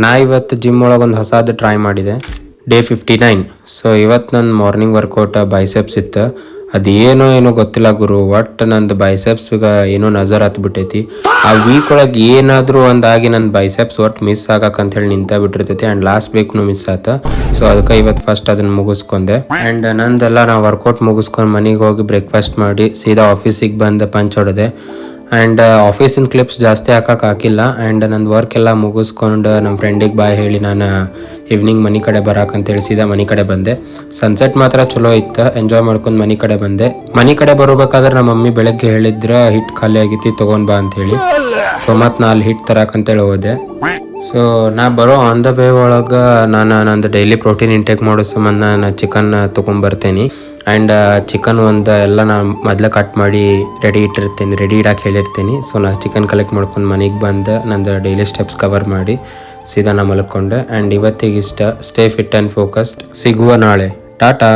ನಾ ಇವತ್ತು ಜಿಮ್ ಒಳಗೆ ಒಂದು ಹೊಸದು ಟ್ರೈ ಮಾಡಿದೆ. ಡೇ 59. ಸೊ ಇವತ್ತು ನನ್ನ ಮಾರ್ನಿಂಗ್ ವರ್ಕೌಟ್ ಬೈಸೆಪ್ಸ್ ಇತ್ತು. ಅದೇನೋ ಗೊತ್ತಿಲ್ಲ ಗುರು, ಒಟ್ಟು ನಂದು ಬೈಸೆಪ್ಸ್ಗೆ ಏನೋ ನಜರ್ ಹತ್ಬಿಟ್ಟೈತಿ. ಆ ವೀಕ್ ಒಳಗೆ ಏನಾದರೂ ಒಂದಾಗಿ ನನ್ನ ಬೈಸೆಪ್ಸ್ ಒಟ್ಟು ಮಿಸ್ ಆಗಕ್ಕಂತ ಹೇಳಿ ನಿಂತ ಬಿಟ್ಟಿರ್ತೈತಿ. ಆ್ಯಂಡ್ ಲಾಸ್ಟ್ ವೀಕ್ನು ಮಿಸ್ ಆಯ್ತು. ಸೊ ಅದಕ್ಕೆ ಇವತ್ತು ಫಸ್ಟ್ ಅದನ್ನು ಮುಗಿಸ್ಕೊಂಡೆ. ಆ್ಯಂಡ್ ನಂದೆಲ್ಲ ನಾವು ವರ್ಕೌಟ್ ಮುಗಿಸ್ಕೊಂಡು ಮನೆಗೆ ಹೋಗಿ ಬ್ರೇಕ್ಫಾಸ್ಟ್ ಮಾಡಿ ಸೀದಾ ಆಫೀಸಿಗೆ ಬಂದು ಪಂಚ್ ಹೊಡೆದೆ. ಆ್ಯಂಡ್ ಆಫೀಸಿನ ಕ್ಲಿಪ್ಸ್ ಜಾಸ್ತಿ ಹಾಕಿಲ್ಲ. ಆ್ಯಂಡ್ ನಂದು ವರ್ಕ್ ಎಲ್ಲ ಮುಗಿಸ್ಕೊಂಡು ನಮ್ಮ ಫ್ರೆಂಡಿಗೆ ಬಾಯ್ ಹೇಳಿ ನಾನು ಈವ್ನಿಂಗ್ ಮನೆ ಕಡೆ ಬರೋಕಂತೇಳಿ ಸೀದಾ ಮನೆ ಕಡೆ ಬಂದೆ. ಸನ್ಸೆಟ್ ಮಾತ್ರ ಚಲೋ ಇತ್ತು, ಎಂಜಾಯ್ ಮಾಡ್ಕೊಂಡು ಮನೆ ಕಡೆ ಬಂದೆ. ಮನೆ ಕಡೆ ಬರಬೇಕಾದ್ರೆ ನಮ್ಮ ಮಮ್ಮಿ ಬೆಳಗ್ಗೆ ಹೇಳಿದ್ರೆ ಹಿಟ್ಟು ಖಾಲಿ ಆಗೈತಿ ತೊಗೊಂಡು ಬಾ ಅಂಥೇಳಿ. ಸೊ ಮತ್ತು ನಾ ಅಲ್ಲಿ ಹಿಟ್ಟು ತರಕಂತೇಳಿ ಹೋದೆ. ಸೊ ನಾ ಬರೋ ಆನ್ ದ ವೇ ಒಳಗೆ ನಾನು ನಂದು ಡೈಲಿ ಪ್ರೋಟೀನ್ ಇಂಟೇಕ್ ಮಾಡೋ ಸಂಬಂಧ ನಾನು ಚಿಕನ್ ತೊಗೊಂಬರ್ತೇನೆ. ಆ್ಯಂಡ್ ಚಿಕನ್ ಒಂದು ಎಲ್ಲ ನಾನು ಮೊದಲೇ ಕಟ್ ಮಾಡಿ ರೆಡಿ ಇಡಕ್ಕೆ ಹೇಳಿರ್ತೀನಿ. ಸೊ ನಾ ಚಿಕನ್ ಕಲೆಕ್ಟ್ ಮಾಡ್ಕೊಂಡು ಮನೆಗೆ ಬಂದು ನಂದು ಡೈಲಿ ಸ್ಟೆಪ್ಸ್ ಕವರ್ ಮಾಡಿ ಸೀದಾ ನಾ ಮಲ್ಕೊಂಡೆ. ಆ್ಯಂಡ್ ಇವತ್ತಿಗೆ ಇಷ್ಟ. Stay fit and focused. ಸಿಗುವ ನಾಳೆ. ಟಾಟಾ.